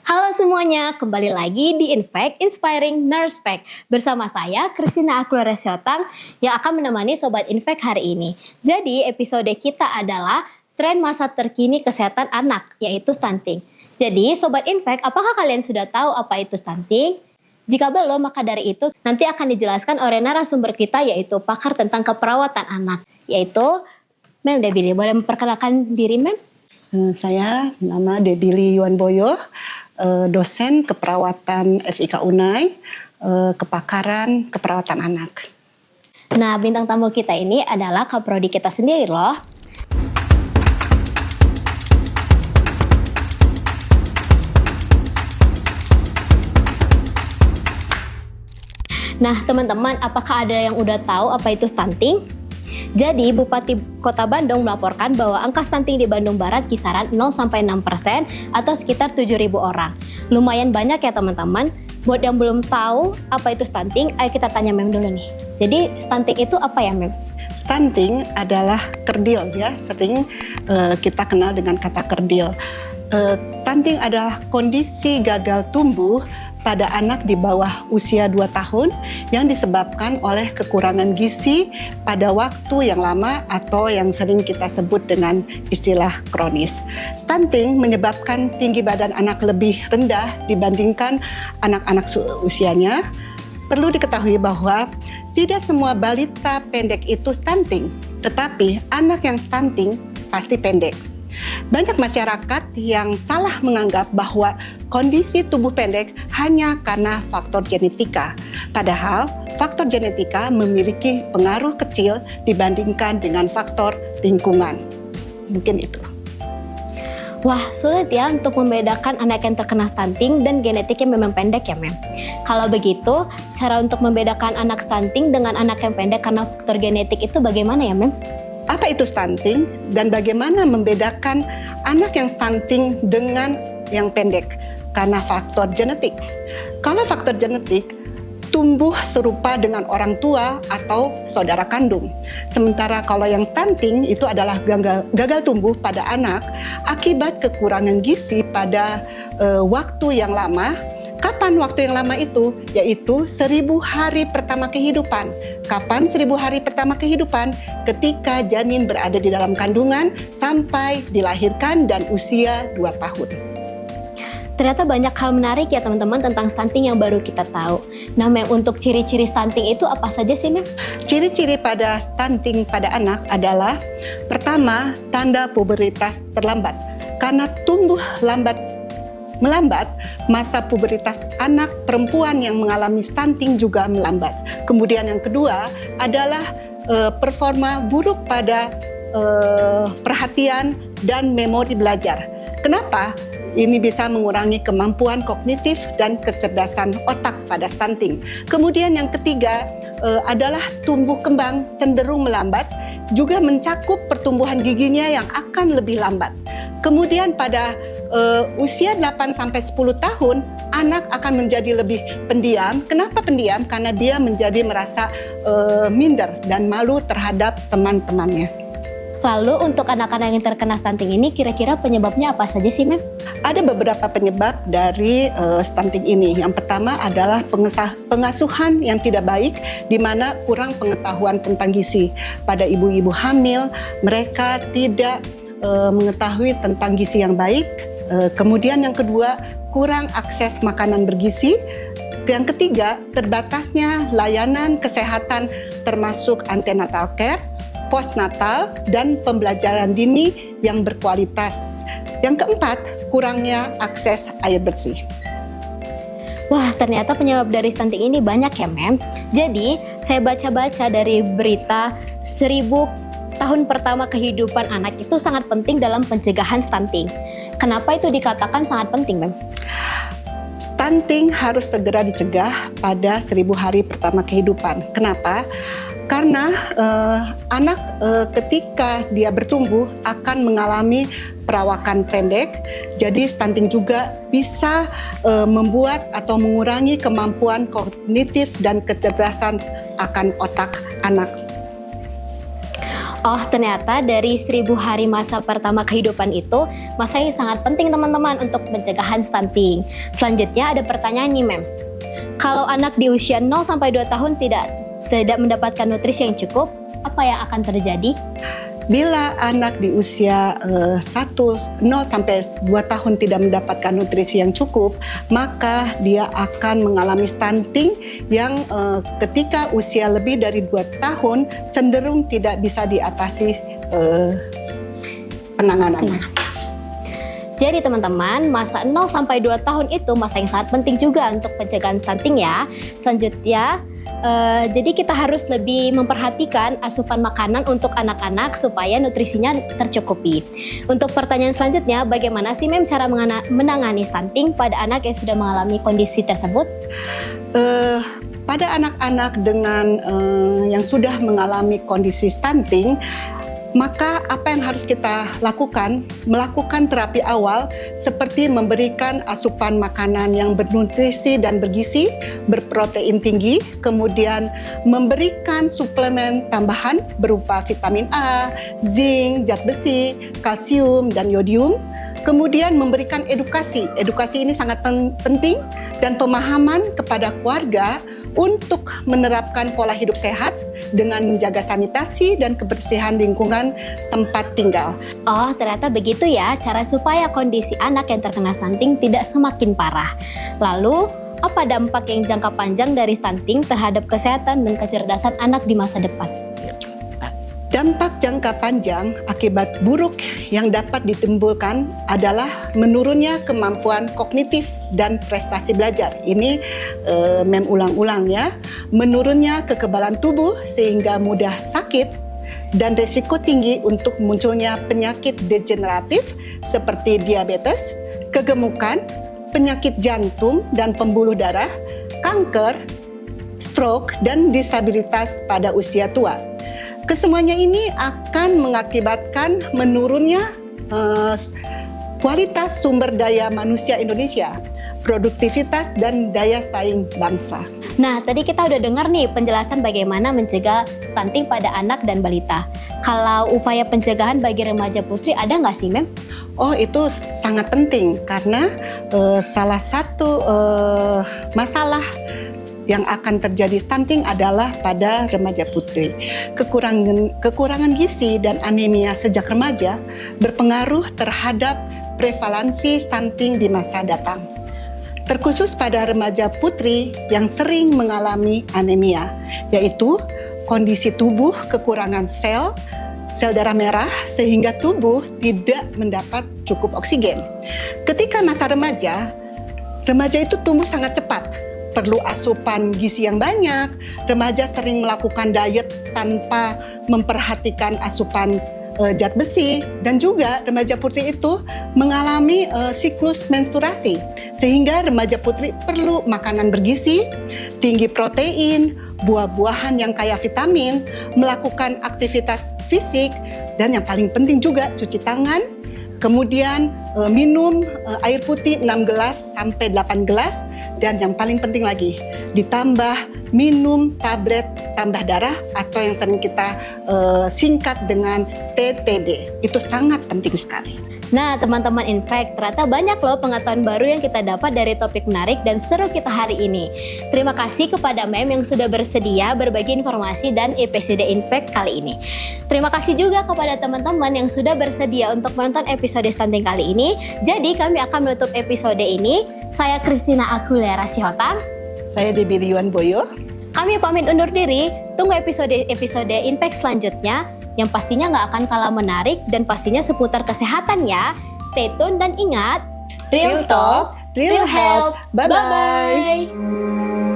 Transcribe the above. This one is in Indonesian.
Halo semuanya, kembali lagi di Infact Inspiring Nurse Fact bersama saya Christina Akulare Siotang yang akan menemani Sobat Infact hari ini. Jadi episode kita adalah tren masa terkini kesehatan anak, yaitu stunting. Jadi Sobat Infact, apakah kalian sudah tahu apa itu stunting? Jika belum, maka dari itu nanti akan dijelaskan oleh narasumber kita, yaitu pakar tentang keperawatan anak, yaitu Mem Debili. Boleh memperkenalkan diri, Mem? Saya nama Debili Yuwanboyo, dosen keperawatan FIK Unai, kepakaran keperawatan anak. Nah, bintang tamu kita ini adalah kaprodi kita sendiri loh. Nah, teman-teman, apakah ada yang udah tahu apa itu stunting? Jadi, Bupati Kota Bandung melaporkan bahwa angka stunting di Bandung Barat kisaran 0-6% atau sekitar 7.000 orang. Lumayan banyak ya teman-teman. Buat yang belum tahu apa itu stunting, ayo kita tanya Mem dulu nih. Jadi, stunting itu apa ya, Mem? Stunting adalah kerdil ya, sering kita kenal dengan kata kerdil. Stunting adalah kondisi gagal tumbuh pada anak di bawah usia 2 tahun yang disebabkan oleh kekurangan gizi pada waktu yang lama atau yang sering kita sebut dengan istilah kronis. Stunting menyebabkan tinggi badan anak lebih rendah dibandingkan anak-anak usianya. Perlu diketahui bahwa tidak semua balita pendek itu stunting, tetapi anak yang stunting pasti pendek. Banyak masyarakat yang salah menganggap bahwa kondisi tubuh pendek hanya karena faktor genetika. Padahal faktor genetika memiliki pengaruh kecil dibandingkan dengan faktor lingkungan. Mungkin itu. Wah, sulit ya untuk membedakan anak yang terkena stunting dan genetiknya memang pendek ya, Mem. Kalau begitu, cara untuk membedakan anak stunting dengan anak yang pendek karena faktor genetik itu bagaimana ya, Mem? Apa itu stunting dan bagaimana membedakan anak yang stunting dengan yang pendek karena faktor genetik? Kalau faktor genetik, tumbuh serupa dengan orang tua atau saudara kandung. Sementara kalau yang stunting itu adalah gagal tumbuh pada anak akibat kekurangan gizi pada waktu yang lama. Kapan waktu yang lama itu? Yaitu 1.000 hari pertama kehidupan. Kapan 1.000 hari pertama kehidupan? Ketika janin berada di dalam kandungan sampai dilahirkan dan usia 2 tahun. Ternyata banyak hal menarik ya teman-teman tentang stunting yang baru kita tahu. Nah, Mem, untuk ciri-ciri stunting itu apa saja sih, Mem? Ciri-ciri pada stunting pada anak adalah pertama, tanda pubertas terlambat. Karena tumbuh melambat, masa pubertas anak perempuan yang mengalami stunting juga melambat. Kemudian yang kedua adalah performa buruk pada perhatian dan memori belajar. Kenapa? Ini bisa mengurangi kemampuan kognitif dan kecerdasan otak pada stunting. Kemudian yang ketiga adalah tumbuh kembang cenderung melambat, juga mencakup pertumbuhan giginya yang akan lebih lambat. Kemudian pada usia 8-10 tahun, anak akan menjadi lebih pendiam. Kenapa pendiam? Karena dia menjadi merasa minder dan malu terhadap teman-temannya. Lalu untuk anak-anak yang terkena stunting ini kira-kira penyebabnya apa saja sih, Mem? Ada beberapa penyebab dari stunting ini. Yang pertama adalah pengasuhan yang tidak baik, di mana kurang pengetahuan tentang gizi. Pada ibu-ibu hamil, mereka tidak mengetahui tentang gizi yang baik. Kemudian yang kedua, kurang akses makanan bergizi. Yang ketiga, terbatasnya layanan kesehatan termasuk antenatal care, postnatal, dan pembelajaran dini yang berkualitas. Yang keempat, kurangnya akses air bersih. Wah, ternyata penyebab dari stunting ini banyak ya, Mem. Jadi, saya baca-baca dari berita 1.000 tahun pertama kehidupan anak itu sangat penting dalam pencegahan stunting. Kenapa itu dikatakan sangat penting, Mem? Stunting harus segera dicegah pada 1.000 hari pertama kehidupan. Kenapa? Karena anak ketika dia bertumbuh akan mengalami perawakan pendek, jadi stunting juga bisa membuat atau mengurangi kemampuan kognitif dan kecerdasan akan otak anak. Oh, ternyata dari 1000 hari masa pertama kehidupan itu masa yang sangat penting teman-teman untuk pencegahan stunting. Selanjutnya ada pertanyaan nih, Mem. Kalau anak di usia 0 sampai 2 tahun tidak mendapatkan nutrisi yang cukup, apa yang akan terjadi? Bila anak di usia 0 sampai 2 tahun tidak mendapatkan nutrisi yang cukup, maka dia akan mengalami stunting yang ketika usia lebih dari 2 tahun cenderung tidak bisa diatasi penanganannya. Jadi teman-teman, masa 0 sampai 2 tahun itu masa yang sangat penting juga untuk pencegahan stunting ya. Selanjutnya, jadi kita harus lebih memperhatikan asupan makanan untuk anak-anak supaya nutrisinya tercukupi. Untuk pertanyaan selanjutnya, bagaimana sih Mem cara menangani stunting pada anak yang sudah mengalami kondisi tersebut? Pada anak-anak dengan yang sudah mengalami kondisi stunting, maka apa yang harus kita lakukan? Melakukan terapi awal seperti memberikan asupan makanan yang bernutrisi dan bergizi, berprotein tinggi, kemudian memberikan suplemen tambahan berupa vitamin A, zinc, zat besi, kalsium, dan yodium. Kemudian memberikan edukasi. Edukasi ini sangat penting dan pemahaman kepada keluarga untuk menerapkan pola hidup sehat dengan menjaga sanitasi dan kebersihan lingkungan tempat tinggal. Oh, ternyata begitu ya cara supaya kondisi anak yang terkena stunting tidak semakin parah. Lalu, apa dampak yang jangka panjang dari stunting terhadap kesehatan dan kecerdasan anak di masa depan? Dampak jangka panjang akibat buruk yang dapat ditimbulkan adalah menurunnya kemampuan kognitif dan prestasi belajar. Ini Mem ulang-ulang ya. Menurunnya kekebalan tubuh sehingga mudah sakit dan risiko tinggi untuk munculnya penyakit degeneratif seperti diabetes, kegemukan, penyakit jantung dan pembuluh darah, kanker, stroke, dan disabilitas pada usia tua. Kesemuanya ini akan mengakibatkan menurunnya kualitas sumber daya manusia Indonesia, produktivitas dan daya saing bangsa. Nah, tadi kita udah dengar nih penjelasan bagaimana mencegah stunting pada anak dan balita. Kalau upaya pencegahan bagi remaja putri ada nggak sih, Mem? Oh, itu sangat penting karena salah satu masalah yang akan terjadi stunting adalah pada remaja putri. Kekurangan gizi dan anemia sejak remaja berpengaruh terhadap prevalensi stunting di masa datang. Terkhusus pada remaja putri yang sering mengalami anemia, yaitu kondisi tubuh kekurangan sel darah merah sehingga tubuh tidak mendapat cukup oksigen. Ketika masa remaja itu tumbuh sangat cepat. Perlu asupan gizi yang banyak, remaja sering melakukan diet tanpa memperhatikan asupan zat besi, dan juga remaja putri itu mengalami siklus menstruasi, sehingga remaja putri perlu makanan bergizi, tinggi protein, buah-buahan yang kaya vitamin, melakukan aktivitas fisik, dan yang paling penting juga cuci tangan, kemudian minum air putih 6 gelas sampai 8 gelas, dan yang paling penting lagi, ditambah minum tablet tambah darah atau yang sering kita singkat dengan TTD. Itu sangat penting sekali. Nah, teman-teman Infek, ternyata banyak loh pengetahuan baru yang kita dapat dari topik menarik dan seru kita hari ini. Terima kasih kepada Mem yang sudah bersedia berbagi informasi dan episode Infek kali ini. Terima kasih juga kepada teman-teman yang sudah bersedia untuk menonton episode stunting kali ini. Jadi, kami akan menutup episode ini. Saya Christina Aguilera Sihotang. Saya Debbie Liwan Boyo. Kami pamit undur diri. Tunggu episode Infek selanjutnya yang pastinya nggak akan kalah menarik dan pastinya seputar kesehatan ya. Stay tune dan ingat, Real Talk, Real Health. Bye-bye.